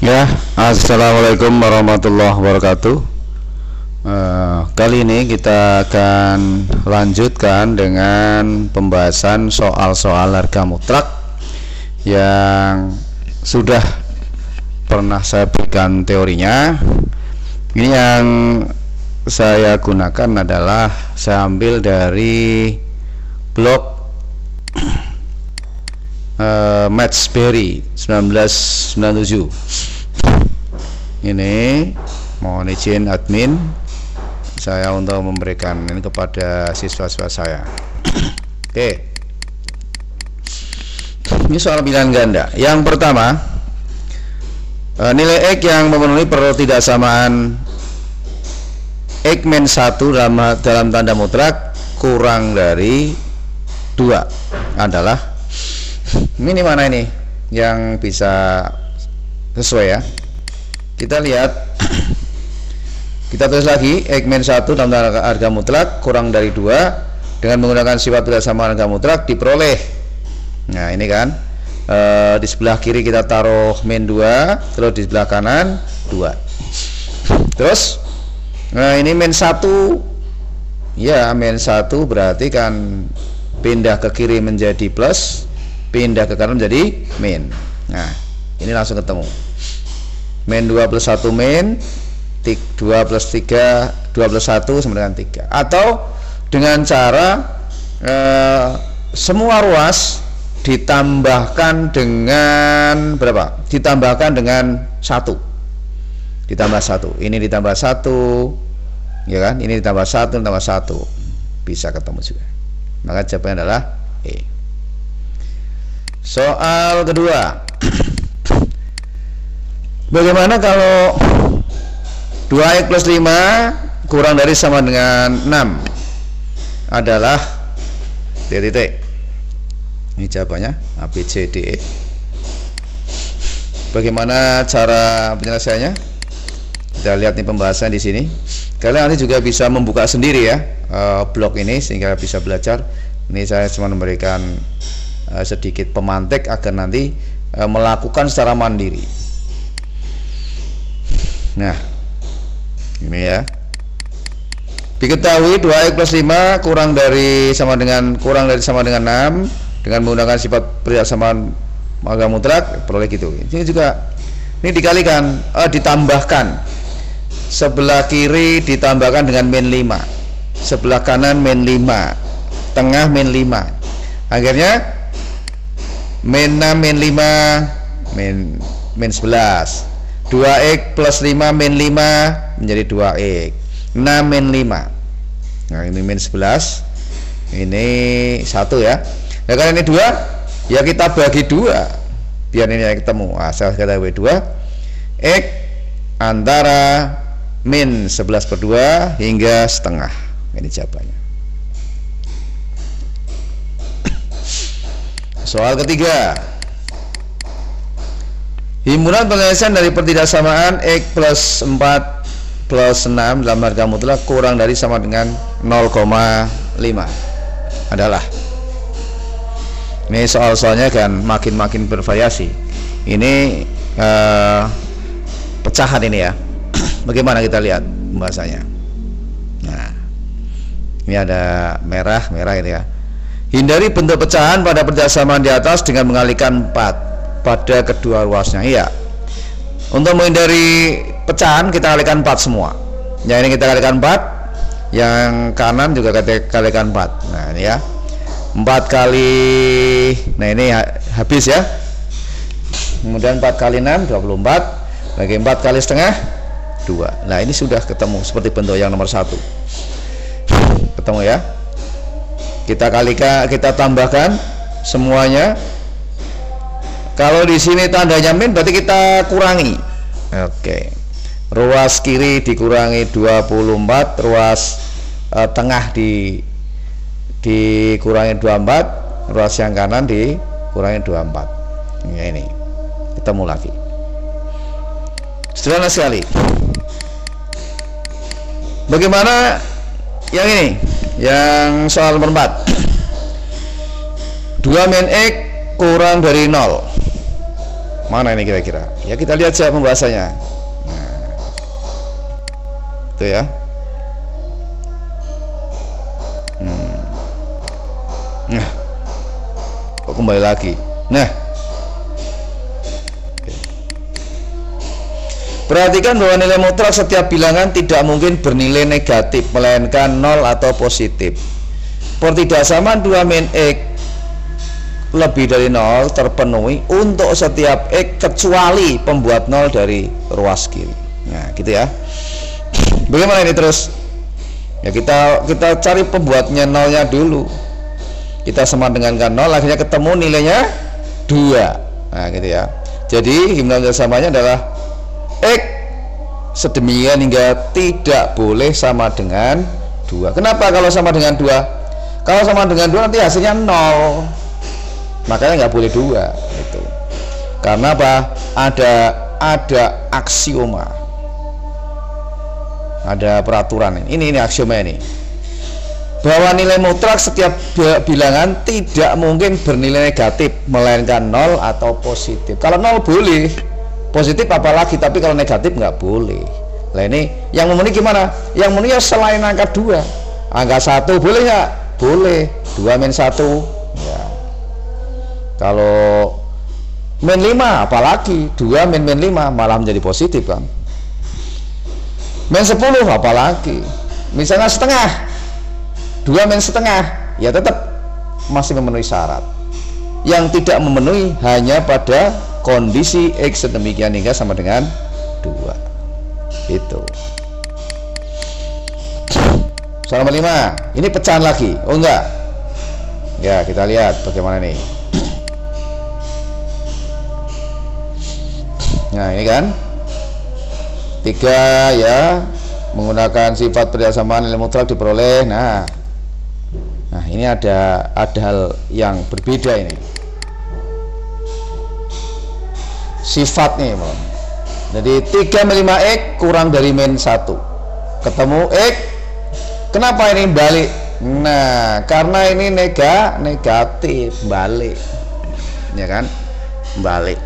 Ya, assalamualaikum warahmatullahi wabarakatuh. Kali ini kita akan lanjutkan dengan pembahasan soal-soal harga mutlak yang sudah pernah saya berikan teorinya. Ini yang saya gunakan adalah saya ambil dari blog Matchberry 1997. Ini mohon izin admin saya untuk memberikan ini kepada siswa-siswa saya. Oke. Ini soal pilihan ganda. Yang pertama, nilai X yang memenuhi pertidaksamaan X min 1 dalam tanda mutlak kurang dari 2 adalah, ini mana ini yang bisa sesuai ya. Kita lihat, kita tulis lagi X min 1 dalam harga mutlak kurang dari 2 dengan menggunakan sifat tidak sama harga mutlak diperoleh. Nah ini kan di sebelah kiri kita taruh min 2, terus di sebelah kanan 2. Terus nah ini min 1 ya, min 1 berarti kan pindah ke kiri menjadi plus, pindah ke kanan menjadi min. Nah ini langsung ketemu. Min 2 plus 1 min 2 plus 3 2 plus 1 sama dengan 3. Atau dengan cara semua ruas ditambahkan dengan berapa? Ditambahkan dengan 1. Ditambah 1. Ini ditambah 1 ya kan? Ini ditambah 1 ditambah 1. Bisa ketemu juga. Maka jawabannya adalah E. Soal kedua, bagaimana kalau 2x plus 5 kurang dari sama dengan 6 adalah titik. Ini jawabannya A, B, C, D, E. Bagaimana cara penyelesaiannya? Kita lihat nih pembahasan di sini. Kalian nanti juga bisa membuka sendiri ya blog ini sehingga bisa belajar. Ini saya cuma memberikan sedikit pemantik agar nanti melakukan secara mandiri. Nah ini ya, diketahui 2x plus 5 kurang dari sama dengan 6 dengan menggunakan sifat persamaan harga mutlak peroleh gitu. Ini juga ini dikalikan, ditambahkan sebelah kiri ditambahkan dengan min 5, sebelah kanan min 5, tengah min 5, akhirnya min 6 min 5 min 11. 2x plus 5 min 5 menjadi 2x, 6 min 5. Nah ini min 11, ini 1 ya. Nah kalau ini 2 ya kita bagi 2 biar ini ketemu. Nah, saya katakan 2 x antara min 11 per 2 hingga setengah. Ini jawabannya. Soal ketiga, himpunan penyelesaian dari pertidaksamaan X plus 4 plus 6 dalam harga mutlak kurang dari sama dengan 0,5 adalah. Ini soal-soalnya kan makin bervariasi. Ini pecahan ini ya. Bagaimana kita lihat pembahasannya. Nah ini ada merah gitu ya. Hindari bentuk pecahan pada pertidaksamaan di atas dengan mengalihkan 4 pada kedua ruasnya. Iya. Untuk menghindari pecahan kita kalikan 4 semua. Yang ini kita kalikan 4, yang kanan juga kita kalikan 4. Nah ini ya, 4 kali, nah ini habis ya. Kemudian 4 kali 6 24, bagi 4 kali setengah 2. Nah ini sudah ketemu seperti bentuk yang nomor 1. Ketemu ya. Kita kalikan, kita tambahkan semuanya. Kalau di sini tandanya min berarti kita kurangi. Oke. Ruas kiri dikurangi 24, ruas tengah dikurangi 24, ruas yang kanan dikurangi 24. Ya, ini ketemu lagi. Sederhana sekali. Bagaimana yang ini? Yang soal nomor 4. 2 min X kurang dari 0. Mana ini kira-kira? Ya kita lihat saja pembahasannya. Nah, itu ya. Nah, kok kembali lagi. Nah, perhatikan bahwa nilai mutlak setiap bilangan tidak mungkin bernilai negatif, melainkan 0 atau positif. Pertidaksamaan 2 min X lebih dari 0 terpenuhi untuk setiap X kecuali pembuat 0 dari ruas kiri. Nah, gitu ya. Bagaimana ini terus? Ya kita cari pembuatnya 0-nya dulu. Kita sama dengan 0, akhirnya ketemu nilainya 2. Nah, gitu ya. Jadi himpunan samanya adalah X sedemikian hingga tidak boleh sama dengan 2. Kenapa kalau sama dengan 2? Kalau sama dengan 2 nanti hasilnya 0. Makanya nggak boleh 2 itu. Karena apa? Ada aksioma. Ada peraturan ini aksioma ini. Bahwa nilai mutlak setiap bilangan tidak mungkin bernilai negatif, melainkan 0 atau positif. Kalau 0 boleh, positif apalagi, tapi kalau negatif nggak boleh. Nah ini yang memenuhi gimana? Yang memenuhi ya selain angka 2. Angka 1 boleh nggak? Boleh. 2 min 1 ya. Kalau min 5 apalagi, 2 min 5 malah menjadi positif kan. Min 10 apalagi, misalnya setengah, 2 min setengah ya tetap masih memenuhi syarat. Yang tidak memenuhi hanya pada kondisi X sedemikian hingga sama dengan 2. Itu soal nomor 5. Ini pecahan lagi. Oh enggak. Ya, kita lihat bagaimana nih. Nah, ini kan 3 ya, menggunakan sifat persamaan nilai mutlak diperoleh. Nah, ini ada hal yang berbeda ini. Sifatnya, jadi 3 min 5X kurang dari min 1 ketemu X. Kenapa ini balik? Nah, karena ini negatif, balik ya kan, balik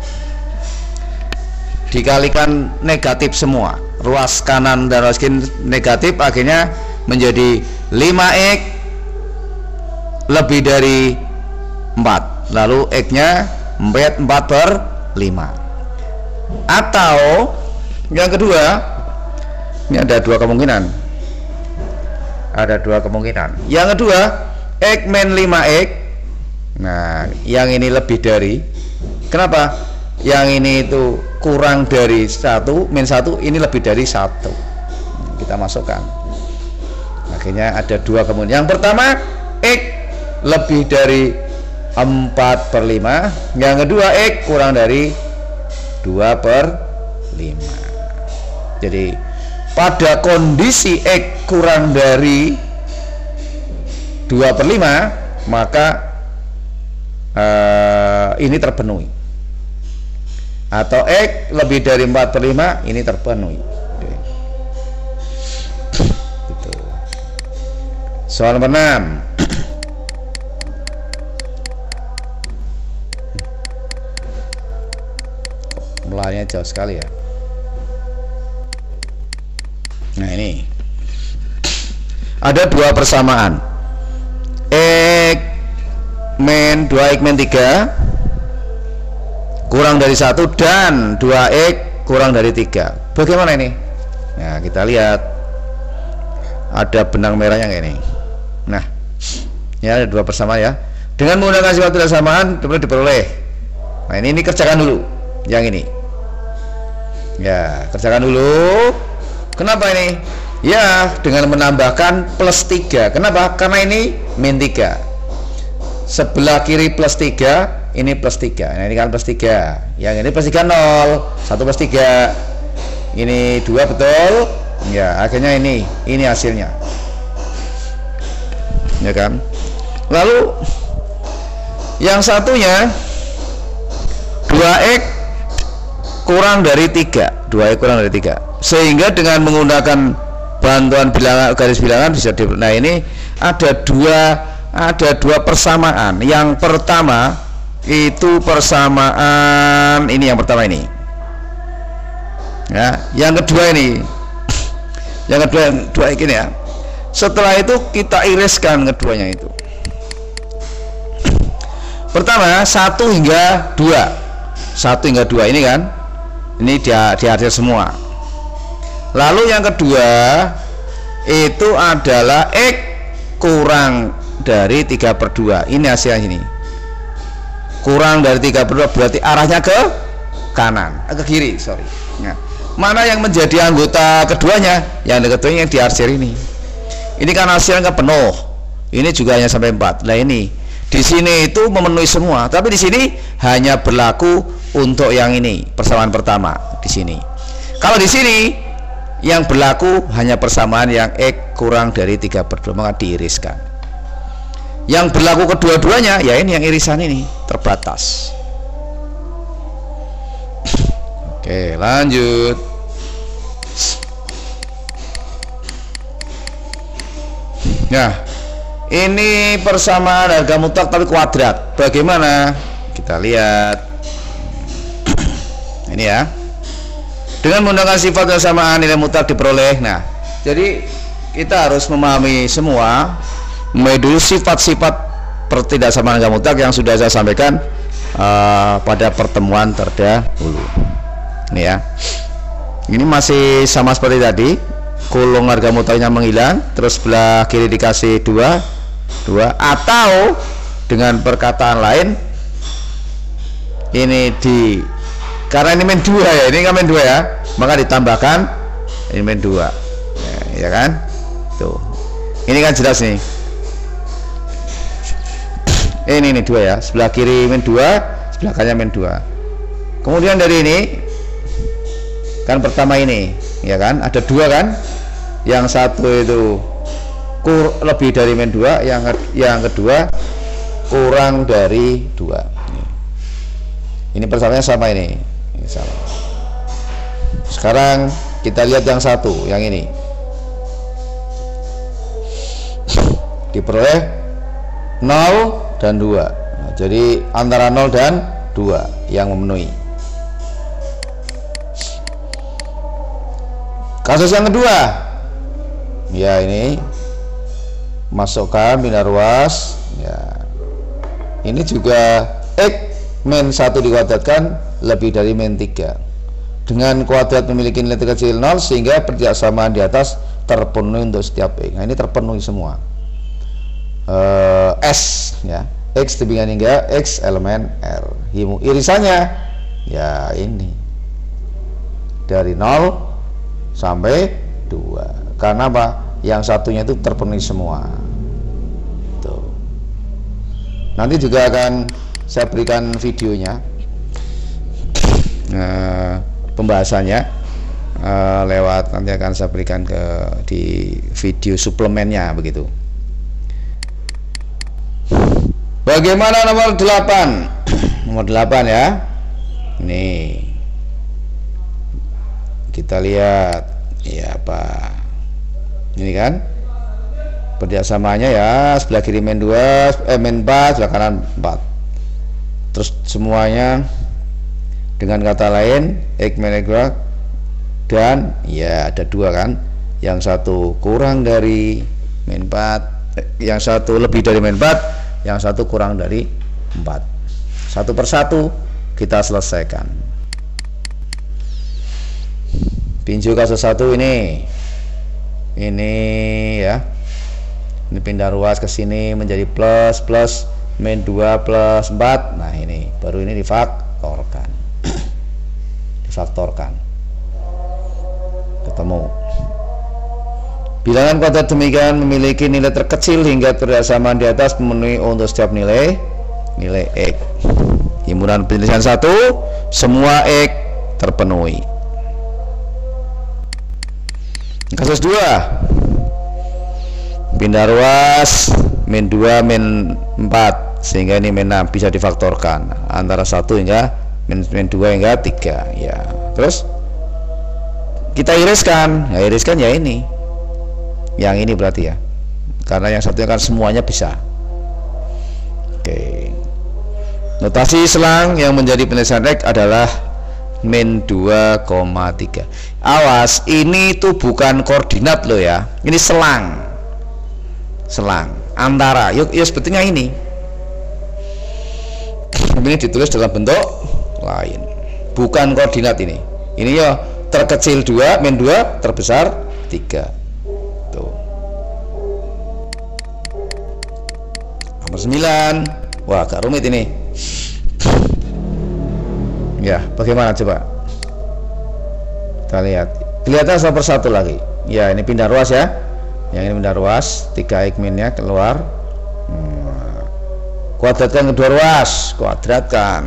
dikalikan negatif semua, ruas kanan dan ruas kiri negatif, akhirnya menjadi 5X lebih dari 4, lalu X nya 4/5. Atau yang kedua, ini ada dua kemungkinan. Yang kedua, X min 5X. Nah, yang ini lebih dari. Kenapa? Yang ini itu kurang dari 1, min 1, ini lebih dari 1. Kita masukkan. Akhirnya ada dua kemungkinan. Yang pertama, X lebih dari 4/5. Yang kedua, X kurang dari 2/5. Jadi pada kondisi X kurang dari 2/5 maka ini terpenuhi, atau X lebih dari 4/5 ini terpenuhi. Gitu. Soal nomor 6. Mulanya jauh sekali ya. Nah, ini ada dua persamaan, X min 2X min 3 kurang dari 1 dan 2X kurang dari 3. Bagaimana ini? Nah, kita lihat ada benang merahnya kayak ini. Nah, ya ada dua persamaan ya. Dengan menggunakan sifat persamaan kemudian diperoleh. Nah, ini kerjakan dulu yang ini. Ya, kerjakan dulu. Kenapa ini? Ya, dengan menambahkan plus 3. Kenapa? Karena ini min 3. Sebelah kiri plus 3, ini plus 3. Nah, ini kan plus 3. Yang ini plus 3 0. 1 plus 3. Ini 2 betul? Ya, akhirnya ini hasilnya. Ya kan? Lalu yang satunya 2X kurang dari 3, 2X kurang dari 3, sehingga dengan menggunakan bantuan bilangan, garis bilangan bisa di. Nah, ini ada dua persamaan. Yang pertama itu persamaan ini yang pertama ini ya, yang kedua ini yang kedua ini ya. Setelah itu kita iriskan keduanya itu. Pertama 1 hingga 2 1 hingga 2 ini kan, ini diarsir semua. Lalu yang kedua itu adalah X kurang dari 3/2. Ini hasilnya ini. Kurang dari 3/2 berarti arahnya ke kanan, ke kiri, sorry. Nah, mana yang menjadi anggota keduanya? Yang keduanya yang diarsir ini. Ini kan hasilnya penuh. Ini juga hanya sampai 4. Nah ini di sini itu memenuhi semua, tapi di sini hanya berlaku untuk yang ini, persamaan pertama di sini. Kalau di sini yang berlaku hanya persamaan yang X kurang dari 3/2, maka diiriskan. Yang berlaku kedua-duanya ya ini yang irisan ini terbatas. Oke, lanjut. Nah, ini persamaan harga mutlak tapi kuadrat. Bagaimana? Kita lihat. Ini ya. Dengan menggunakan sifat persamaan nilai mutlak diperoleh. Nah, jadi kita harus memahami semua dulu sifat-sifat pertidaksamaan harga mutlak yang sudah saya sampaikan pada pertemuan terdahulu. Ini ya. Ini masih sama seperti tadi. Kulung harga mutlaknya menghilang, terus sebelah kiri dikasih 2 atau dengan perkataan lain ini karena ini min 2 ya, ini kan min 2 ya, maka ditambahkan ini min 2 ya kan. Tuh. Ini kan jelas nih. Ini 2 ya, sebelah kiri min 2, sebelah kanannya min 2. Kemudian dari ini kan pertama ini ya kan, ada 2 kan, yang satu itu lebih dari min 2, yang kedua kurang dari 2. Ini persamaannya sama ini sama. Sekarang kita lihat yang satu, yang ini diperoleh 0 dan 2. Nah, jadi antara 0 dan 2 yang memenuhi. Kasus yang kedua ya, ini masukkan pindah ruas ya, ini juga X min 1 dikuadratkan lebih dari min 3 dengan kuadrat memiliki nilai terkecil 0 sehingga pertidaksamaan di atas terpenuhi untuk setiap X. Nah ini terpenuhi semua. S ya, X tebingan hingga X elemen R. Irisannya ya ini dari 0 sampai 2. Karena apa? Yang satunya itu terpenuhi semua. Tuh. Nanti juga akan saya berikan videonya, pembahasannya lewat, nanti akan saya berikan di video suplemennya begitu. Bagaimana nomor 8? Nomor 8 ya. Ini kita lihat ya apa. Ini kan pertidaksamanya ya, sebelah kiri min 2, min 4, sebelah kanan 4. Terus semuanya dengan kata lain X min X dan ya ada 2 kan. Yang satu kurang dari min 4, yang satu lebih dari min 4, yang satu kurang dari 4. Satu persatu kita selesaikan. Pinju kasus 1 ini ya, ini pindah ruas ke sini menjadi plus min 2 plus 4. Nah ini baru ini difaktorkan. Difaktorkan ketemu. Bilangan kuadrat demikian memiliki nilai terkecil hingga pertidaksamaan di atas memenuhi untuk setiap nilai X. Himpunan penjelasan 1 semua X terpenuhi. Kasus 2 pindah ruas min 2 min 4 sehingga ini min 6 bisa difaktorkan antara 1 hingga min 2 hingga 3 ya. Terus kita iriskan. Ya iriskan ya ini. Yang ini berarti ya. Karena yang satunya kan semuanya bisa. Oke. Notasi selang yang menjadi penyelesaian X adalah min 2,3. Awas, ini tuh bukan koordinat loh ya, ini selang antara. Yuk sebetulnya ini ditulis dalam bentuk lain, bukan koordinat ini ya terkecil 2 min 2 terbesar 3 tuh. Nomor 9, wah agak rumit ini ya. Bagaimana coba kita lihat, kelihatan satu persatu lagi ya. Ini pindah ruas ya, yang ini pindah ruas, 3x minnya keluar. Kuadratkan kedua ruas, kuadratkan,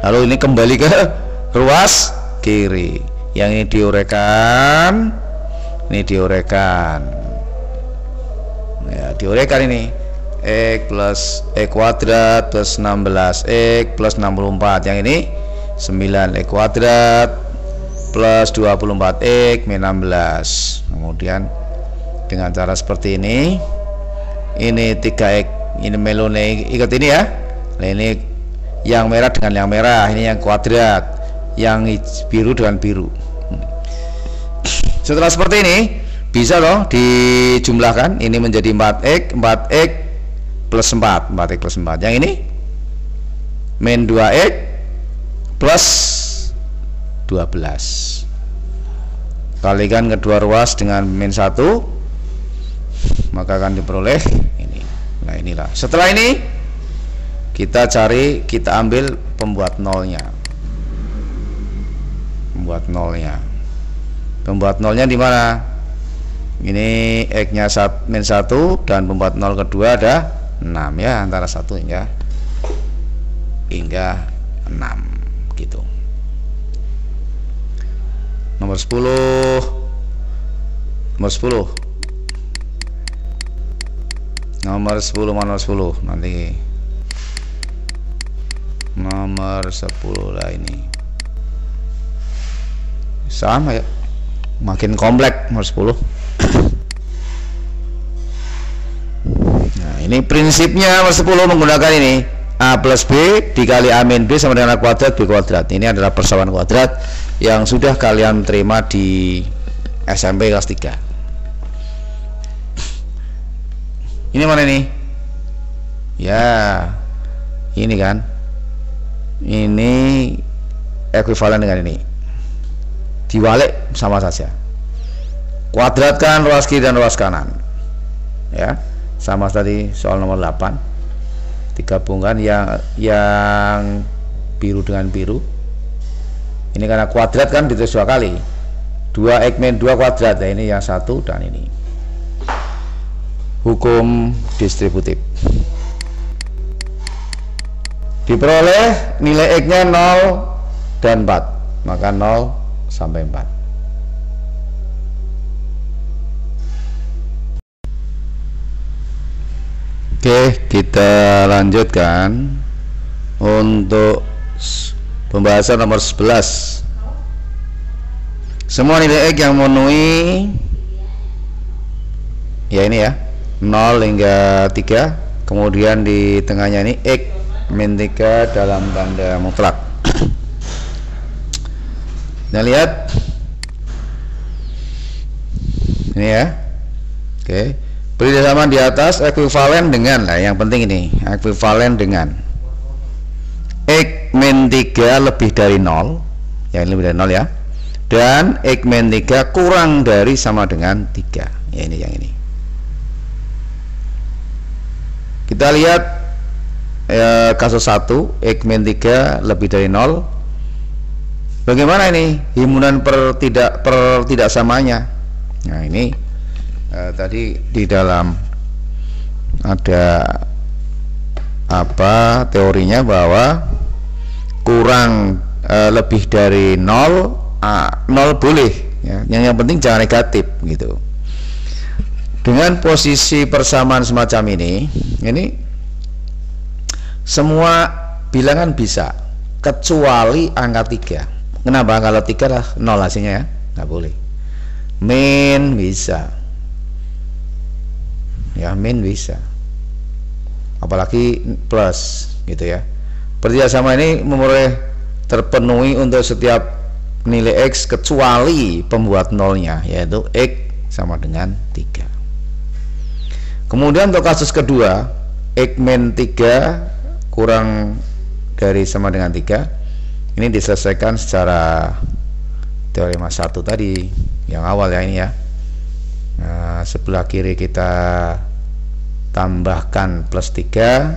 lalu ini kembali ke ruas kiri. Yang ini diuraikan, ya, diuraikan ini X plus X kuadrat plus 16 X plus 64. Yang ini 9 X kuadrat plus 24 X min 16. Kemudian dengan cara seperti ini 3x, ini melone ikut ini ya. Nah, ini yang merah dengan yang merah, ini yang kuadrat, yang biru dengan biru. Setelah seperti ini bisa loh dijumlahkan, ini menjadi 4x plus 4, 4x plus 4. Yang ini min 2x plus 12. Kalikan kedua ruas dengan min 1, maka akan diperoleh ini. Nah inilah. Setelah ini kita ambil pembuat nolnya. Pembuat nolnya di mana? Ini X-nya min 1 dan pembuat nol kedua ada 6 ya, antara 1 hingga 6 gitu. Nomor 10 nanti nomor 10 lah, ini sama ya, makin kompleks nomor 10. Nah ini prinsipnya nomor 10 menggunakan ini A plus B dikali A min B sama dengan A kuadrat B kuadrat. Ini adalah persamaan kuadrat yang sudah kalian terima di SMP kelas 3. Ini mana nih? Ya, ini kan. Ini ekuivalen dengan ini. Diwalik sama saja. Kuadratkan ruas kiri dan ruas kanan. Ya, sama tadi soal nomor 8. Digabungkan yang biru dengan biru. Ini karena kuadrat kan ditulis 2 kali. 2x min 2 kuadrat. Nah, ini yang 1 dan ini. Hukum distributif. Diperoleh nilai X-nya 0 dan 4, maka 0 sampai 4. Oke, kita lanjutkan untuk pembahasan nomor 11. Semua nilai X yang memenuhi ya ini ya 0 hingga 3, kemudian di tengahnya ini X min 3 dalam tanda mutlak. Nah lihat ini ya. Oke, beri persamaan di atas ekuivalen dengan, nah yang penting ini ekuivalen dengan X min 3 lebih dari 0, ya ini lebih dari 0 ya, dan X min 3 kurang dari sama dengan 3, ya ini yang ini. Kita lihat kasus 1, X min 3 lebih dari 0. Bagaimana ini himpunan tidak samanya? Nah ini tadi di dalam ada apa teorinya bahwa kurang lebih dari 0 boleh ya. Yang penting jangan negatif gitu. Dengan posisi persamaan semacam ini semua bilangan bisa kecuali angka 3. Kenapa? Kalau 3 lah 0 hasilnya ya, nggak boleh. Min bisa ya, min bisa, apalagi plus gitu ya. Pertidak sama ini memperoleh terpenuhi untuk setiap nilai X kecuali pembuat nolnya, yaitu X sama dengan 3. Kemudian untuk kasus kedua, X min 3 kurang dari sama dengan 3, ini diselesaikan secara teorema 1 tadi yang awal ya ini ya. Nah, sebelah kiri kita tambahkan plus 3,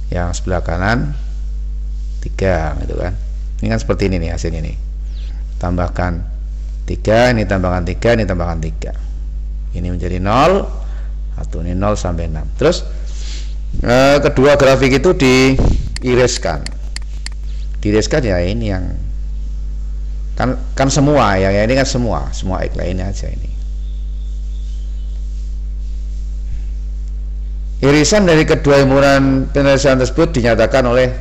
yang sebelah kanan 3 gitu kan. Ini kan seperti ini nih hasilnya nih. Tambahkan 3, ini tambahkan 3, ini tambahkan 3. Ini menjadi 0, atau ini 0 sampai 6. Terus kedua grafik itu diiriskan. Diiriskan ya ini yang kan semua ya ini kan semua X lainnya aja ini. Irisan dari kedua himpunan penyelesaian tersebut dinyatakan oleh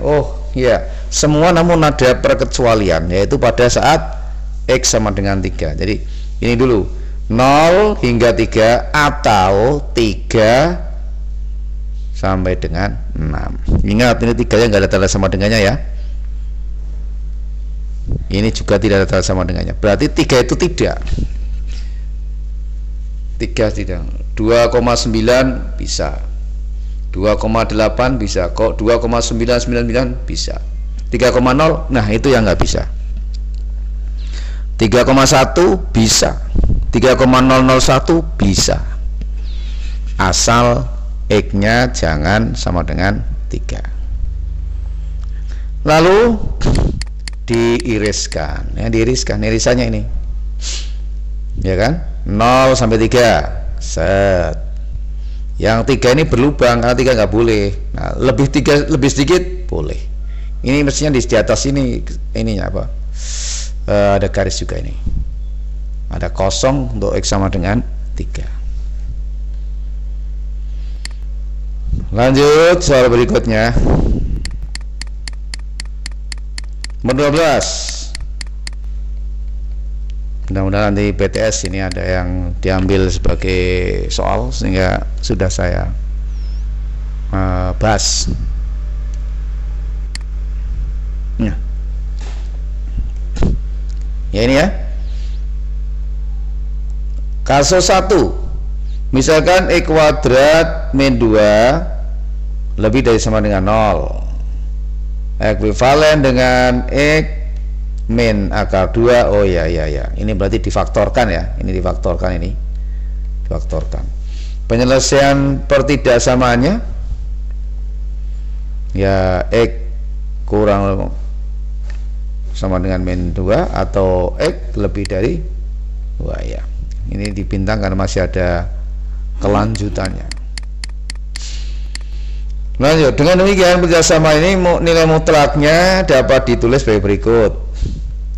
semua namun ada perkecualian, yaitu pada saat X sama dengan 3. Jadi ini dulu 0 hingga 3 atau 3 sampai dengan 6. Ingat ini 3 nya nggak ada tanda sama dengannya ya. Ini juga tidak ada tanda sama dengannya. Berarti 3 itu tidak. 3 tidak. 2,9 bisa. 2,8 bisa kok, 2,999 bisa. 3,0 nah itu yang nggak bisa. 3,1 bisa. 3,001 bisa. Asal X nya jangan sama dengan 3. Lalu diiriskan ya, irisannya ini ya kan, 0 sampai 3 set. Yang 3 ini berlubang karena 3 nggak boleh. Nah, lebih sedikit boleh. Ini mestinya di atas ininya apa? Ada garis juga ini. Ada kosong untuk X sama dengan 3. Lanjut soal berikutnya. Nomor 12. Mudah-mudahan nanti PTS ini ada yang diambil sebagai soal sehingga sudah saya bahas. Ya ini ya. Kasus 1. Misalkan X kuadrat min 2 lebih dari sama dengan 0. Ekuivalen dengan X min akar 2. Oh ya ini berarti difaktorkan ya, ini difaktorkan, ini difaktorkan. Penyelesaian pertidaksamaannya ya X kurang sama dengan min 2 atau X lebih dari 2 ya. Ini dibintang karena masih ada kelanjutannya. Lanjut, dengan demikian pertidaksama ini nilai mutlaknya dapat ditulis sebagai berikut.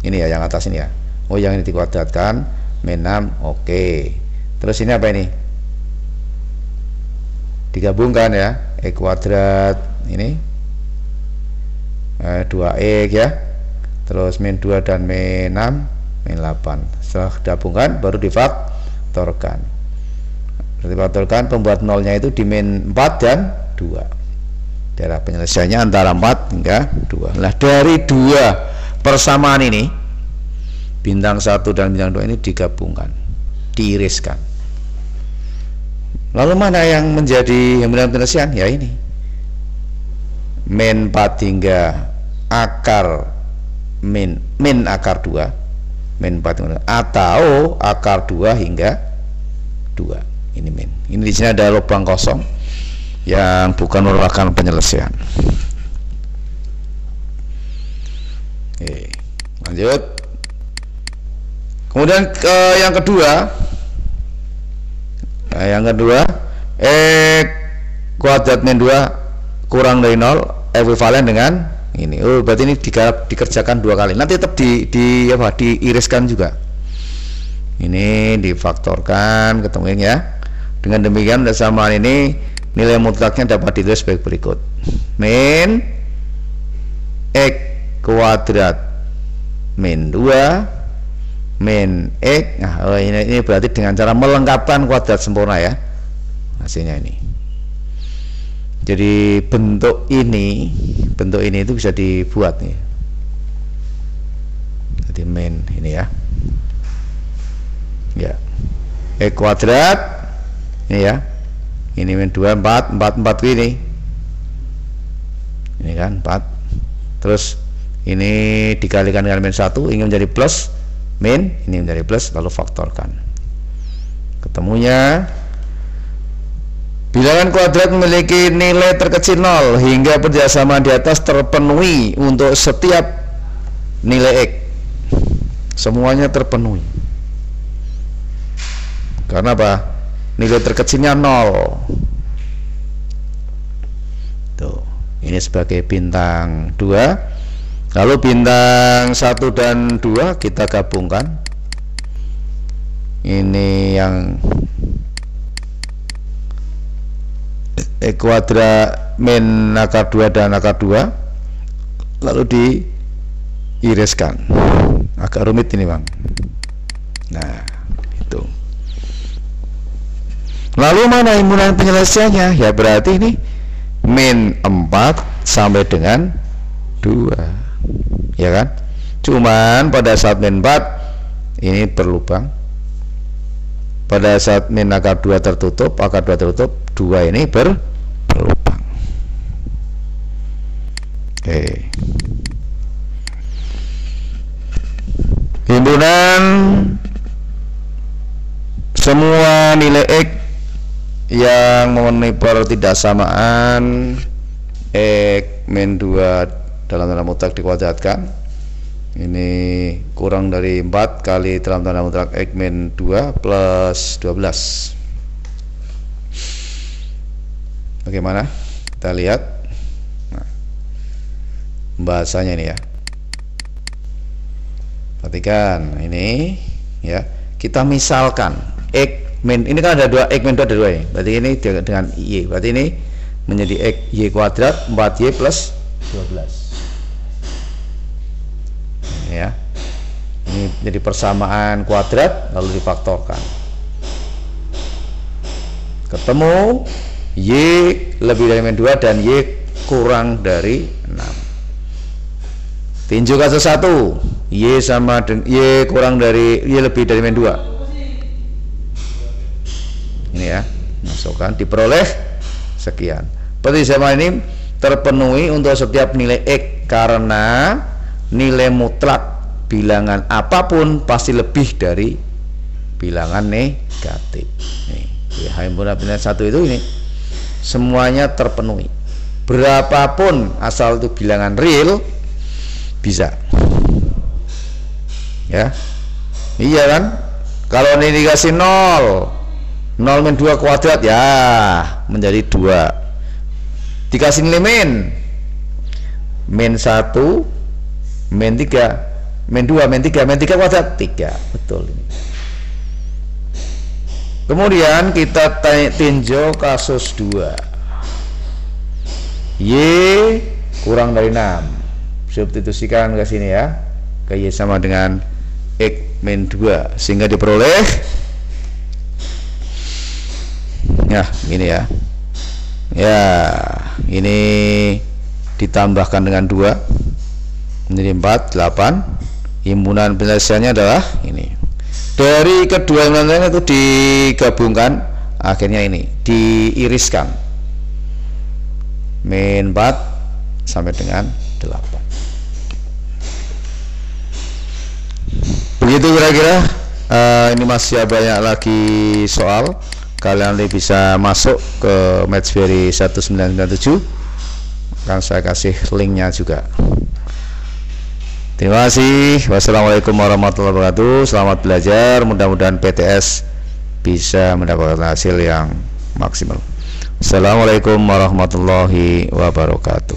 Ini ya yang atas ini ya. Oh yang ini dikuadratkan min 6. Oke. Terus ini apa ini? Digabungkan ya. X kuadrat ini 2x ya. Terus min 2 dan min 6 min 8. Setelah gabungkan baru difaktorkan. Difaktorkan pembuat nolnya itu di min 4 dan 2. Daerah penyelesaiannya antara 4 hingga 2. Nah dari 2 persamaan ini bintang 1 dan bintang 2 ini digabungkan, diiriskan. Lalu mana yang menjadi himpunan penyelesaian? Ya ini min 4 hingga akar min akar 2, min 4 atau akar 2 hingga 2. Ini min. Ini di sini ada lubang kosong yang bukan merupakan penyelesaian. Oke, lanjut. Kemudian yang kedua, X kuadrat min 2 kurang dari 0 ekuivalen dengan ini. Oh berarti ini dikerjakan 2 kali. Nanti tetap diiriskan juga. Ini difaktorkan, ketemu ya. Dengan demikian persamaan ini nilai mutlaknya dapat ditulis sebagai berikut. Min X kuadrat min 2 min X. Nah, ini berarti dengan cara melengkapkan kuadrat sempurna ya hasilnya ini. Jadi bentuk ini itu bisa dibuat nih. Jadi min ini ya. Ya. X kuadrat ini ya. Ini min 2 4 ini. Ini kan 4. Terus ini dikalikan dengan min 1, ingin menjadi plus, min, ini menjadi plus, lalu faktorkan. Ketemunya bilangan kuadrat memiliki nilai terkecil 0 hingga kerjasama di atas terpenuhi untuk setiap nilai X. Semuanya terpenuhi. Karena apa? Nilai terkecilnya 0. Tuh, ini sebagai bintang 2. Lalu bintang 1 dan 2 kita gabungkan. Ini yang X kuadrat min akar 2 dan akar 2, lalu diiriskan. Agak rumit ini Bang. Nah itu. Lalu mana himpunan penyelesaiannya? Ya berarti ini min 4 sampai dengan 2, ya kan? Cuman pada saat min 4 ini berlubang. Pada saat min akar 2 tertutup, akar 2 tertutup, 2 ini berlubang. Oke. Himpunan semua nilai X yang memenuhi pertidaksamaan X min 2 dalam tanda mutlak dikuadratkan. Ini kurang dari 4 kali dalam tanda mutlak X min 2 plus 12. Bagaimana? Kita lihat. Nah, bahasanya ini ya. Perhatikan ini ya. Kita misalkan X min, ini kan ada 2, X min 2 ada 2 ini. Berarti ini dengan Y. Berarti ini menjadi X Y kuadrat 4Y plus 12. Ya, ini jadi persamaan kuadrat lalu difaktorkan, ketemu Y lebih dari min 2 dan Y kurang dari 6. Tinjau kasus 1, Y sama dengan Y kurang dari Y lebih dari min 2. Ini ya, masukkan, diperoleh sekian. Pertidaksamaan ini terpenuhi untuk setiap nilai X karena nilai mutlak bilangan apapun pasti lebih dari bilangan negatif. Nih, ya, himpunan bilangan 1 itu ini semuanya terpenuhi. Berapapun asal itu bilangan real bisa. Ya. Iya kan? Kalau ini dikasih 0 min 2 kuadrat ya menjadi 2. Dikasih nilai min 1 min 3, min 2, min 3, min 3 kuadrat 3. Betul ini. Kemudian kita tinjau kasus 2. Y kurang dari 6. Substitusikan ke sini ya. Ke Y sama dengan X min 2 sehingga diperoleh ya gini ya. Ya, ini ditambahkan dengan 2 menjadi 4, 8. Himpunan penyelesaiannya adalah ini. Dari kedua himpunan itu digabungkan, akhirnya ini diiriskan. Min 4 sampai dengan 8. Begitu kira-kira. Ini masih banyak lagi soal. Kalian nanti bisa masuk ke Mathsberry 1997. Akan saya kasih linknya juga. Terima kasih. Wassalamualaikum warahmatullahi wabarakatuh. Selamat belajar. Mudah-mudahan PTS bisa mendapatkan hasil yang maksimal. Assalamualaikum warahmatullahi wabarakatuh.